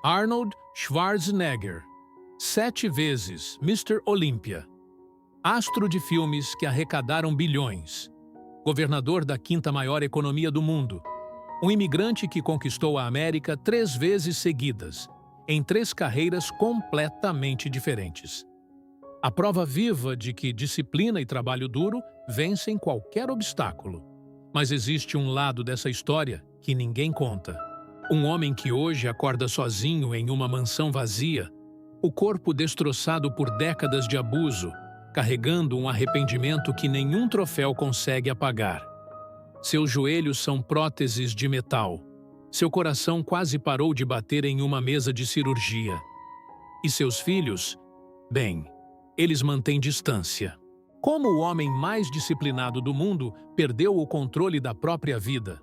Arnold Schwarzenegger, 7 vezes Mr. Olympia, astro de filmes que arrecadaram bilhões, governador da quinta maior economia do mundo, um imigrante que conquistou a América 3 vezes seguidas, em 3 carreiras completamente diferentes. A prova viva de que disciplina e trabalho duro vencem qualquer obstáculo. Mas existe um lado dessa história que ninguém conta. Um homem que hoje acorda sozinho em uma mansão vazia, o corpo destroçado por décadas de abuso, carregando um arrependimento que nenhum troféu consegue apagar. Seus joelhos são próteses de metal. Seu coração quase parou de bater em uma mesa de cirurgia. E seus filhos? Bem, eles mantêm distância. Como o homem mais disciplinado do mundo perdeu o controle da própria vida?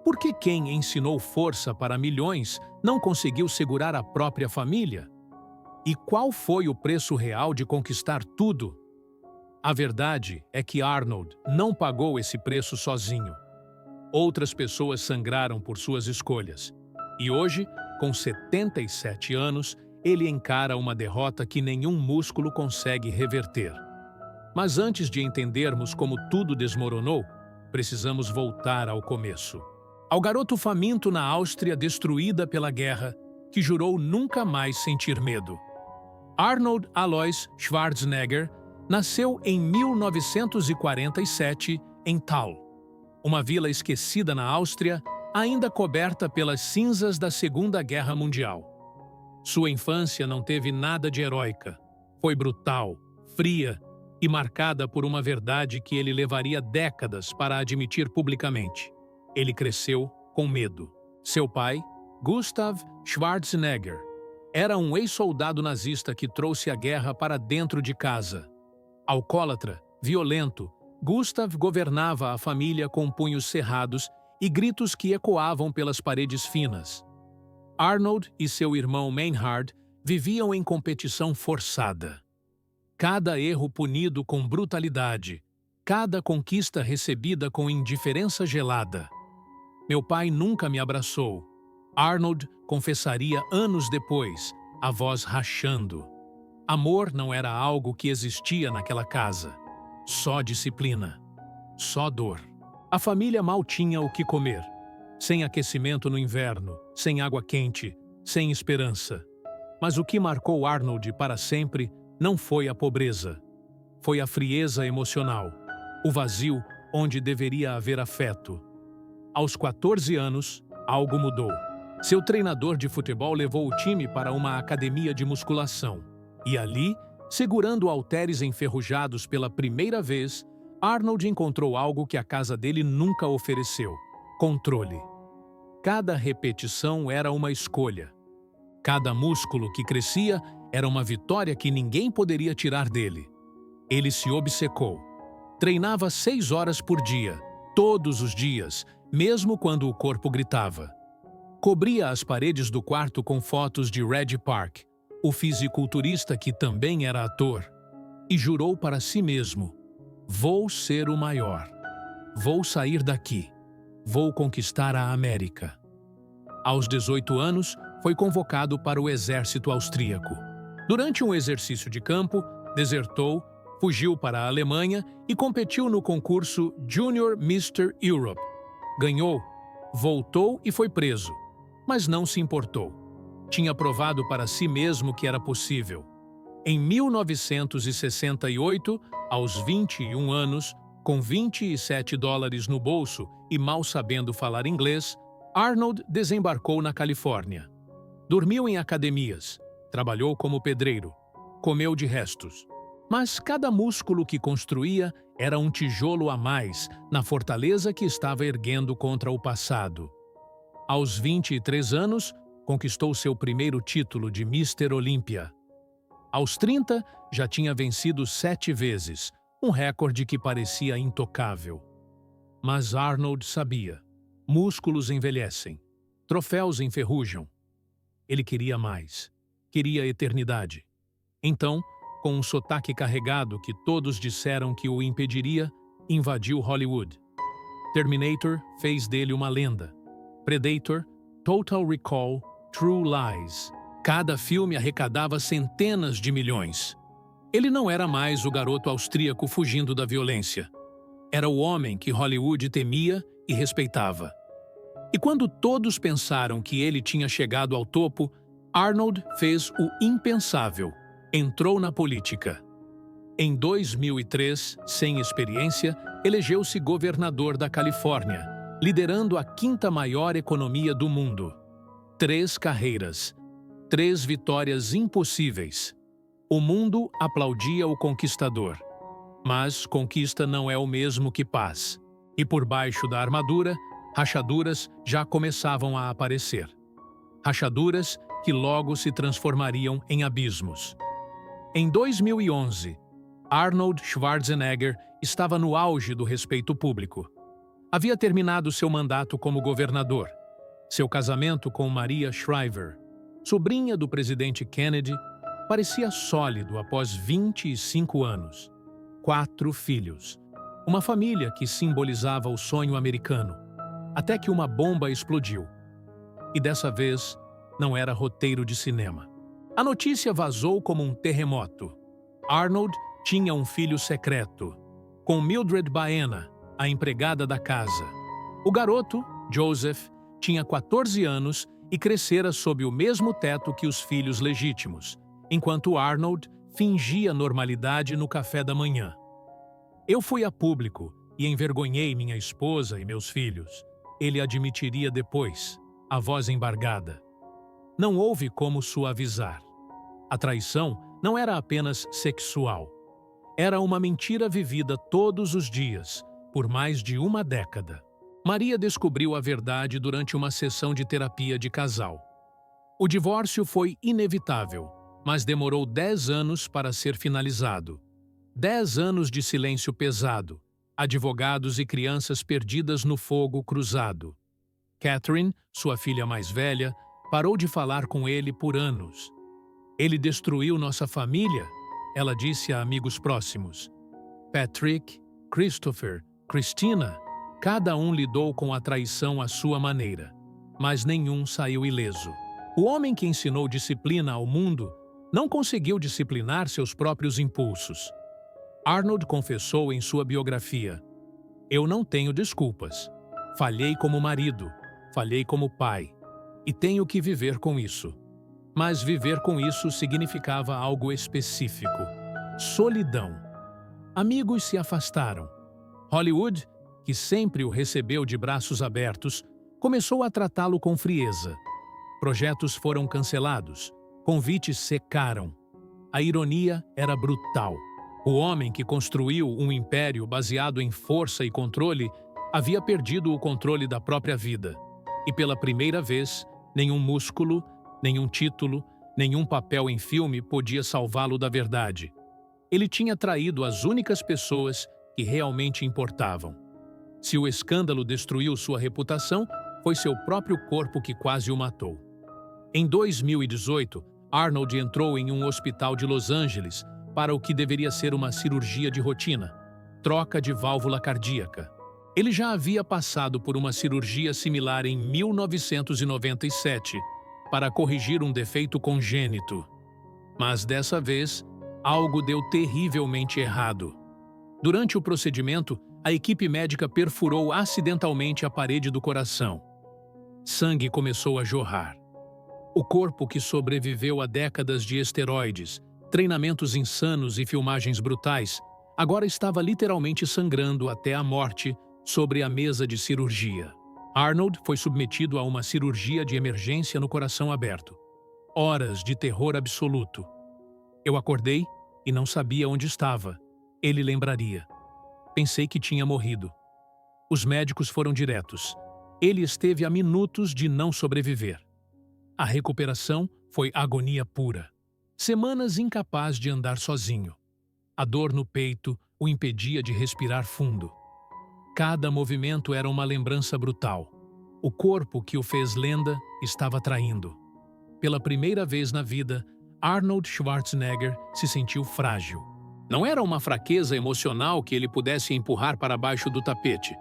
Por que quem ensinou força para milhões não conseguiu segurar a própria família? E qual foi o preço real de conquistar tudo? A verdade é que Arnold não pagou esse preço sozinho. Outras pessoas sangraram por suas escolhas. E hoje, com 77 anos, ele encara uma derrota que nenhum músculo consegue reverter. Mas antes de entendermos como tudo desmoronou, precisamos voltar ao começo. Ao garoto faminto na Áustria destruída pela guerra, que jurou nunca mais sentir medo. Arnold Alois Schwarzenegger nasceu em 1947 em Thal, uma vila esquecida na Áustria, ainda coberta pelas cinzas da Segunda Guerra Mundial. Sua infância não teve nada de heróica. Foi brutal, fria e marcada por uma verdade que ele levaria décadas para admitir publicamente. Ele cresceu com medo. Seu pai, Gustav Schwarzenegger, era um ex-soldado nazista que trouxe a guerra para dentro de casa. Alcoólatra, violento, Gustav governava a família com punhos cerrados e gritos que ecoavam pelas paredes finas. Arnold e seu irmão Meinhard viviam em competição forçada. Cada erro punido com brutalidade, cada conquista recebida com indiferença gelada. Meu pai nunca me abraçou. Arnold confessaria anos depois, a voz rachando. Amor não era algo que existia naquela casa. Só disciplina. Só dor. A família mal tinha o que comer. Sem aquecimento no inverno, sem água quente, sem esperança. Mas o que marcou Arnold para sempre não foi a pobreza. Foi a frieza emocional. O vazio onde deveria haver afeto. Aos 14 anos, algo mudou. Seu treinador de futebol levou o time para uma academia de musculação. E ali, segurando halteres enferrujados pela primeira vez, Arnold encontrou algo que a casa dele nunca ofereceu: controle. Cada repetição era uma escolha. Cada músculo que crescia era uma vitória que ninguém poderia tirar dele. Ele se obcecou. Treinava 6 horas por dia, todos os dias, mesmo quando o corpo gritava. Cobria as paredes do quarto com fotos de Red Park, o fisiculturista que também era ator, e jurou para si mesmo: vou ser o maior. Vou sair daqui. Vou conquistar a América. Aos 18 anos, foi convocado para o exército austríaco. Durante um exercício de campo, desertou, fugiu para a Alemanha e competiu no concurso Junior Mr. Europe. Ganhou, voltou e foi preso, mas não se importou. Tinha provado para si mesmo que era possível. Em 1968, aos 21 anos, com $27 no bolso e mal sabendo falar inglês, Arnold desembarcou na Califórnia. Dormiu em academias, trabalhou como pedreiro, comeu de restos. Mas cada músculo que construía era um tijolo a mais na fortaleza que estava erguendo contra o passado. Aos 23 anos, conquistou seu primeiro título de Mr. Olympia. Aos 30, já tinha vencido 7 vezes, um recorde que parecia intocável. Mas Arnold sabia: músculos envelhecem, troféus enferrujam. Ele queria mais, queria eternidade. Então, com um sotaque carregado que todos disseram que o impediria, invadiu Hollywood. Terminator fez dele uma lenda. Predator, Total Recall, True Lies. Cada filme arrecadava centenas de milhões. Ele não era mais o garoto austríaco fugindo da violência. Era o homem que Hollywood temia e respeitava. E quando todos pensaram que ele tinha chegado ao topo, Arnold fez o impensável. Entrou na política. Em 2003, sem experiência, elegeu-se governador da Califórnia, liderando a quinta maior economia do mundo. 3 carreiras, 3 vitórias impossíveis. O mundo aplaudia o conquistador. Mas conquista não é o mesmo que paz. E por baixo da armadura, rachaduras já começavam a aparecer. Rachaduras que logo se transformariam em abismos. Em 2011, Arnold Schwarzenegger estava no auge do respeito público. Havia terminado seu mandato como governador. Seu casamento com Maria Shriver, sobrinha do presidente Kennedy, parecia sólido após 25 anos. 4 filhos. Uma família que simbolizava o sonho americano. Até que uma bomba explodiu. E dessa vez, não era roteiro de cinema. A notícia vazou como um terremoto. Arnold tinha um filho secreto, com Mildred Baena, a empregada da casa. O garoto, Joseph, tinha 14 anos e crescera sob o mesmo teto que os filhos legítimos, enquanto Arnold fingia normalidade no café da manhã. Eu fui a público e envergonhei minha esposa e meus filhos. Ele admitiria depois, a voz embargada. Não houve como suavizar. A traição não era apenas sexual. Era uma mentira vivida todos os dias, por mais de uma década. Maria descobriu a verdade durante uma sessão de terapia de casal. O divórcio foi inevitável, mas demorou 10 anos para ser finalizado. 10 anos de silêncio pesado, advogados e crianças perdidas no fogo cruzado. Catherine, sua filha mais velha, parou de falar com ele por anos. Ele destruiu nossa família, ela disse a amigos próximos. Patrick, Christopher, Christina, cada um lidou com a traição à sua maneira, mas nenhum saiu ileso. O homem que ensinou disciplina ao mundo não conseguiu disciplinar seus próprios impulsos. Arnold confessou em sua biografia: "Eu não tenho desculpas. Falhei como marido, falhei como pai, e tenho que viver com isso." Mas viver com isso significava algo específico: solidão. Amigos se afastaram. Hollywood, que sempre o recebeu de braços abertos, começou a tratá-lo com frieza. Projetos foram cancelados, convites secaram. A ironia era brutal. O homem que construiu um império baseado em força e controle havia perdido o controle da própria vida. E pela primeira vez, nenhum músculo, nenhum título, nenhum papel em filme podia salvá-lo da verdade. Ele tinha traído as únicas pessoas que realmente importavam. Se o escândalo destruiu sua reputação, foi seu próprio corpo que quase o matou. Em 2018, Arnold entrou em um hospital de Los Angeles para o que deveria ser uma cirurgia de rotina, troca de válvula cardíaca. Ele já havia passado por uma cirurgia similar em 1997 para corrigir um defeito congênito. Mas dessa vez, algo deu terrivelmente errado. Durante o procedimento, a equipe médica perfurou acidentalmente a parede do coração. Sangue começou a jorrar. O corpo que sobreviveu a décadas de esteroides, treinamentos insanos e filmagens brutais, agora estava literalmente sangrando até a morte sobre a mesa de cirurgia. Arnold foi submetido a uma cirurgia de emergência no coração aberto. Horas de terror absoluto. Eu acordei e não sabia onde estava. Ele lembraria. Pensei que tinha morrido. Os médicos foram diretos. Ele esteve a minutos de não sobreviver. A recuperação foi agonia pura. Semanas incapaz de andar sozinho. A dor no peito o impedia de respirar fundo. Cada movimento era uma lembrança brutal. O corpo que o fez lenda estava traindo. Pela primeira vez na vida, Arnold Schwarzenegger se sentiu frágil. Não era uma fraqueza emocional que ele pudesse empurrar para baixo do tapete.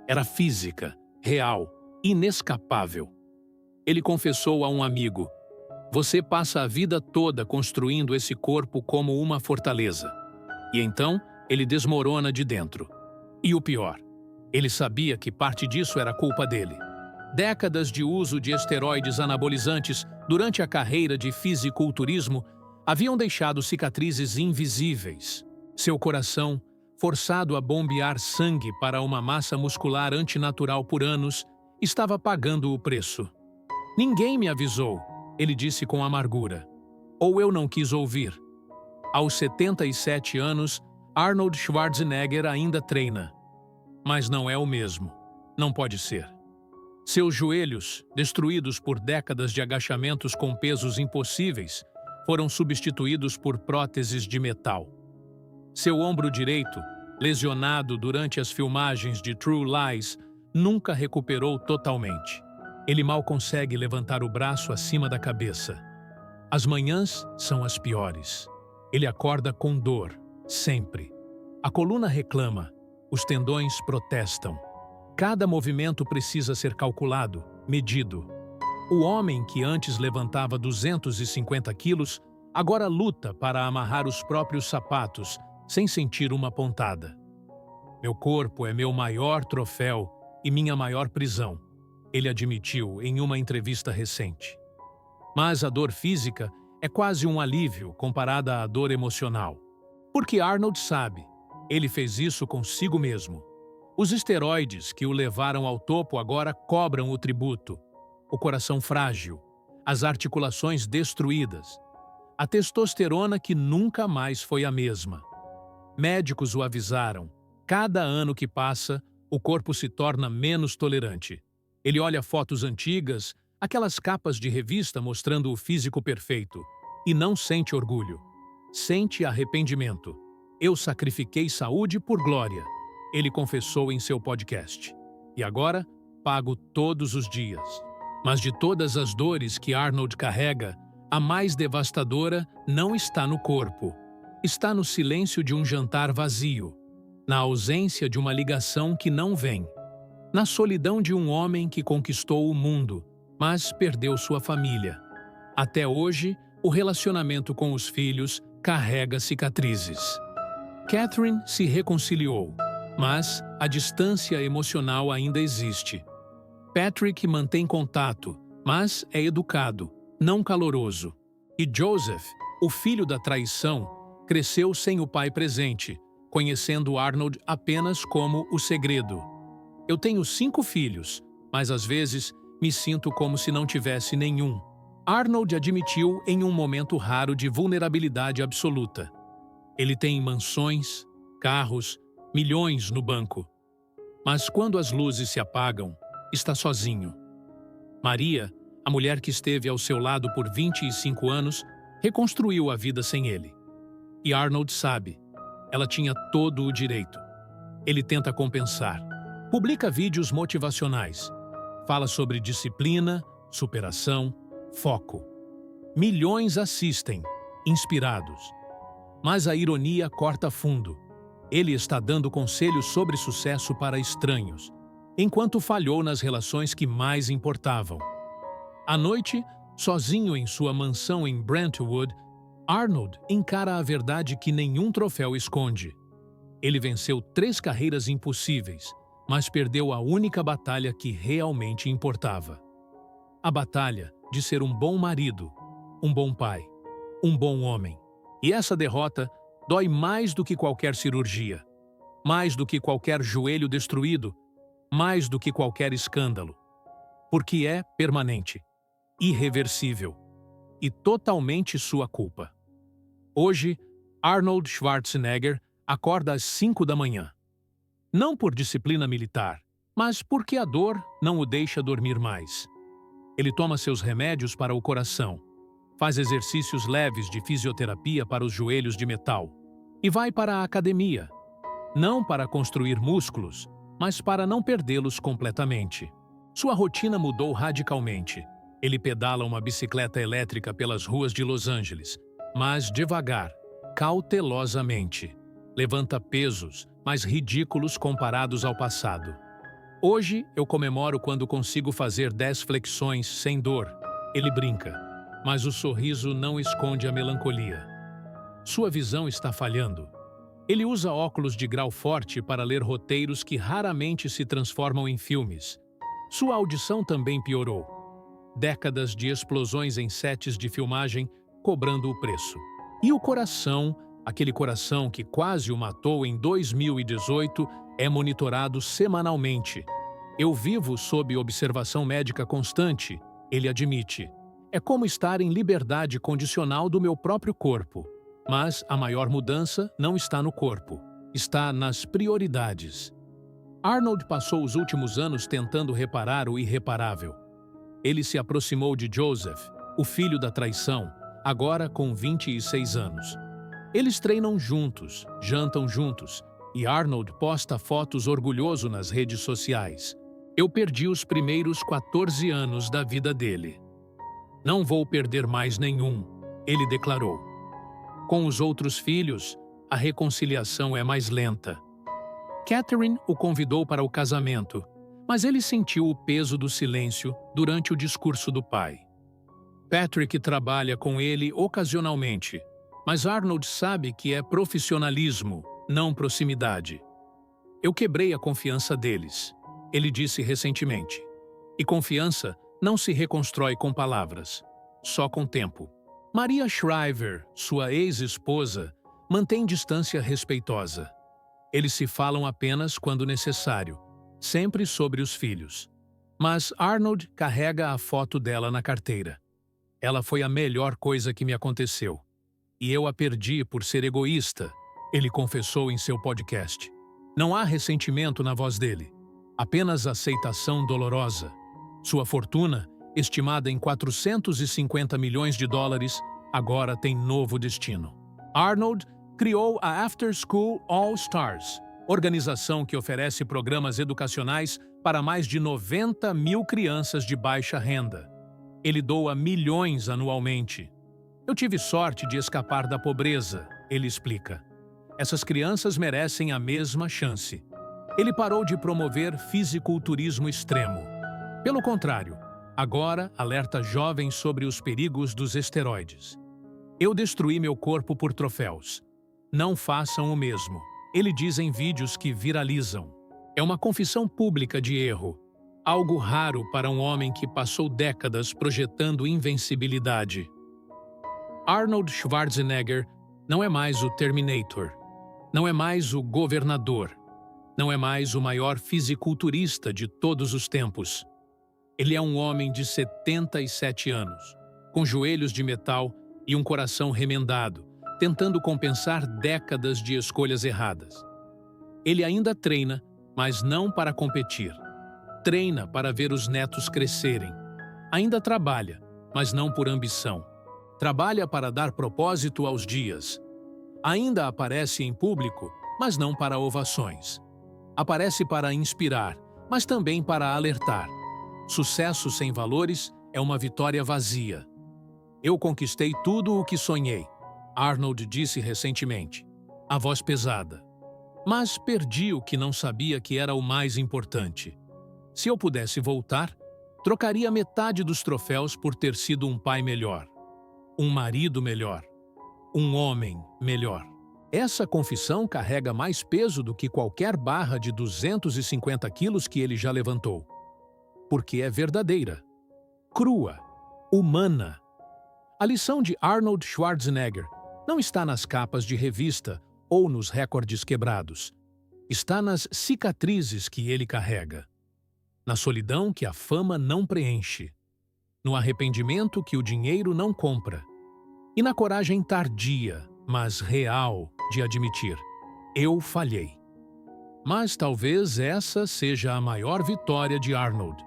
Era física, real, inescapável. Ele confessou a um amigo: "Você passa a vida toda construindo esse corpo como uma fortaleza." E então, ele desmorona de dentro. E o pior, ele sabia que parte disso era culpa dele. Décadas de uso de esteroides anabolizantes durante a carreira de fisiculturismo haviam deixado cicatrizes invisíveis. Seu coração, forçado a bombear sangue para uma massa muscular antinatural por anos, estava pagando o preço. "Ninguém me avisou", ele disse com amargura. "Ou eu não quis ouvir." Aos 77 anos, Arnold Schwarzenegger ainda treina. Mas não é o mesmo. Não pode ser. Seus joelhos, destruídos por décadas de agachamentos com pesos impossíveis, foram substituídos por próteses de metal. Seu ombro direito, lesionado durante as filmagens de True Lies, nunca recuperou totalmente. Ele mal consegue levantar o braço acima da cabeça. As manhãs são as piores. Ele acorda com dor, sempre. A coluna reclama, os tendões protestam. Cada movimento precisa ser calculado, medido. O homem que antes levantava 250 quilos, agora luta para amarrar os próprios sapatos, sem sentir uma pontada. "Meu corpo é meu maior troféu e minha maior prisão", ele admitiu em uma entrevista recente. Mas a dor física é quase um alívio comparada à dor emocional. Porque Arnold sabe, ele fez isso consigo mesmo. Os esteroides que o levaram ao topo agora cobram o tributo. O coração frágil, as articulações destruídas, a testosterona que nunca mais foi a mesma. Médicos o avisaram. Cada ano que passa, o corpo se torna menos tolerante. Ele olha fotos antigas, aquelas capas de revista mostrando o físico perfeito, e não sente orgulho. Sente arrependimento. "Eu sacrifiquei saúde por glória", ele confessou em seu podcast. "E agora, pago todos os dias." Mas de todas as dores que Arnold carrega, a mais devastadora não está no corpo. Está no silêncio de um jantar vazio, na ausência de uma ligação que não vem, na solidão de um homem que conquistou o mundo, mas perdeu sua família. Até hoje, o relacionamento com os filhos carrega cicatrizes. Catherine se reconciliou, mas a distância emocional ainda existe. Patrick mantém contato, mas é educado, não caloroso. E Joseph, o filho da traição, cresceu sem o pai presente, conhecendo Arnold apenas como o segredo. "Eu tenho 5 filhos, mas às vezes me sinto como se não tivesse nenhum", Arnold admitiu em um momento raro de vulnerabilidade absoluta. Ele tem mansões, carros, milhões no banco. Mas quando as luzes se apagam, está sozinho. Maria, a mulher que esteve ao seu lado por 25 anos, reconstruiu a vida sem ele. E Arnold sabe, ela tinha todo o direito. Ele tenta compensar. Publica vídeos motivacionais. Fala sobre disciplina, superação, foco. Milhões assistem, inspirados. Mas a ironia corta fundo. Ele está dando conselhos sobre sucesso para estranhos, enquanto falhou nas relações que mais importavam. À noite, sozinho em sua mansão em Brentwood, Arnold encara a verdade que nenhum troféu esconde. Ele venceu 3 carreiras impossíveis, mas perdeu a única batalha que realmente importava. A batalha de ser um bom marido, um bom pai, um bom homem. E essa derrota dói mais do que qualquer cirurgia, mais do que qualquer joelho destruído, mais do que qualquer escândalo. Porque é permanente, irreversível e totalmente sua culpa. Hoje, Arnold Schwarzenegger acorda às 5 da manhã. Não por disciplina militar, mas porque a dor não o deixa dormir mais. Ele toma seus remédios para o coração, faz exercícios leves de fisioterapia para os joelhos de metal e vai para a academia, não para construir músculos, mas para não perdê-los completamente. Sua rotina mudou radicalmente. Ele pedala uma bicicleta elétrica pelas ruas de Los Angeles, mas devagar, cautelosamente. Levanta pesos, mas ridículos comparados ao passado. Hoje eu comemoro quando consigo fazer 10 flexões sem dor. Ele brinca, mas o sorriso não esconde a melancolia. Sua visão está falhando. Ele usa óculos de grau forte para ler roteiros que raramente se transformam em filmes. Sua audição também piorou. Décadas de explosões em sets de filmagem cobrando o preço. E o coração, aquele coração que quase o matou em 2018, é monitorado semanalmente. Eu vivo sob observação médica constante, ele admite. É como estar em liberdade condicional do meu próprio corpo. Mas a maior mudança não está no corpo, está nas prioridades. Arnold passou os últimos anos tentando reparar o irreparável. Ele se aproximou de Joseph, o filho da traição, agora com 26 anos. Eles treinam juntos, jantam juntos, e Arnold posta fotos orgulhoso nas redes sociais. Eu perdi os primeiros 14 anos da vida dele. Não vou perder mais nenhum, ele declarou. Com os outros filhos, a reconciliação é mais lenta. Catherine o convidou para o casamento, mas ele sentiu o peso do silêncio durante o discurso do pai. Patrick trabalha com ele ocasionalmente, mas Arnold sabe que é profissionalismo, não proximidade. Eu quebrei a confiança deles, ele disse recentemente. E confiança não se reconstrói com palavras, só com tempo. Maria Shriver, sua ex-esposa, mantém distância respeitosa. Eles se falam apenas quando necessário, sempre sobre os filhos. Mas Arnold carrega a foto dela na carteira. Ela foi a melhor coisa que me aconteceu. E eu a perdi por ser egoísta, ele confessou em seu podcast. Não há ressentimento na voz dele, apenas aceitação dolorosa. Sua fortuna, estimada em 450 milhões de dólares, agora tem novo destino. Arnold criou a After School All Stars, organização que oferece programas educacionais para mais de 90 mil crianças de baixa renda. Ele doa milhões anualmente. Eu tive sorte de escapar da pobreza, ele explica. Essas crianças merecem a mesma chance. Ele parou de promover fisiculturismo extremo. Pelo contrário, agora alerta jovens sobre os perigos dos esteroides. Eu destruí meu corpo por troféus. Não façam o mesmo, ele diz em vídeos que viralizam. É uma confissão pública de erro, algo raro para um homem que passou décadas projetando invencibilidade. Arnold Schwarzenegger não é mais o Terminator, não é mais o governador, não é mais o maior fisiculturista de todos os tempos. Ele é um homem de 77 anos, com joelhos de metal e um coração remendado, tentando compensar décadas de escolhas erradas. Ele ainda treina, mas não para competir. Treina para ver os netos crescerem. Ainda trabalha, mas não por ambição. Trabalha para dar propósito aos dias. Ainda aparece em público, mas não para ovações. Aparece para inspirar, mas também para alertar. Sucesso sem valores é uma vitória vazia. Eu conquistei tudo o que sonhei, Arnold disse recentemente, a voz pesada. Mas perdi o que não sabia que era o mais importante. Se eu pudesse voltar, trocaria metade dos troféus por ter sido um pai melhor, um marido melhor, um homem melhor. Essa confissão carrega mais peso do que qualquer barra de 250 quilos que ele já levantou. Porque é verdadeira, crua, humana. A lição de Arnold Schwarzenegger não está nas capas de revista ou nos recordes quebrados. Está nas cicatrizes que ele carrega. Na solidão que a fama não preenche. No arrependimento que o dinheiro não compra. E na coragem tardia, mas real, de admitir: eu falhei. Mas talvez essa seja a maior vitória de Arnold.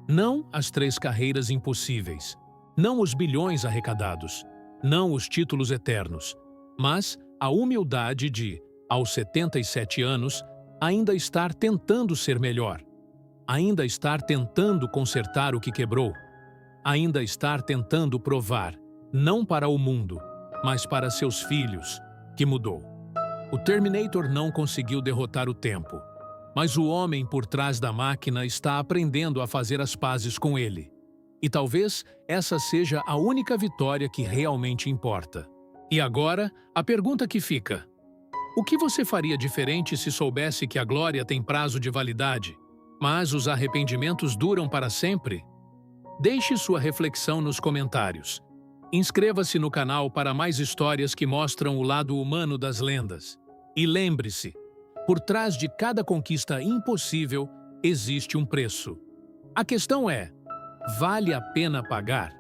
Não as 3 carreiras impossíveis, não os bilhões arrecadados, não os títulos eternos, mas a humildade de, aos 77 anos, ainda estar tentando ser melhor, ainda estar tentando consertar o que quebrou, ainda estar tentando provar, não para o mundo, mas para seus filhos, que mudou. O Terminator não conseguiu derrotar o tempo, mas o homem por trás da máquina está aprendendo a fazer as pazes com ele. E talvez essa seja a única vitória que realmente importa. E agora, a pergunta que fica: o que você faria diferente se soubesse que a glória tem prazo de validade, mas os arrependimentos duram para sempre? Deixe sua reflexão nos comentários. Inscreva-se no canal para mais histórias que mostram o lado humano das lendas. E lembre-se, por trás de cada conquista impossível existe um preço. A questão é: vale a pena pagar?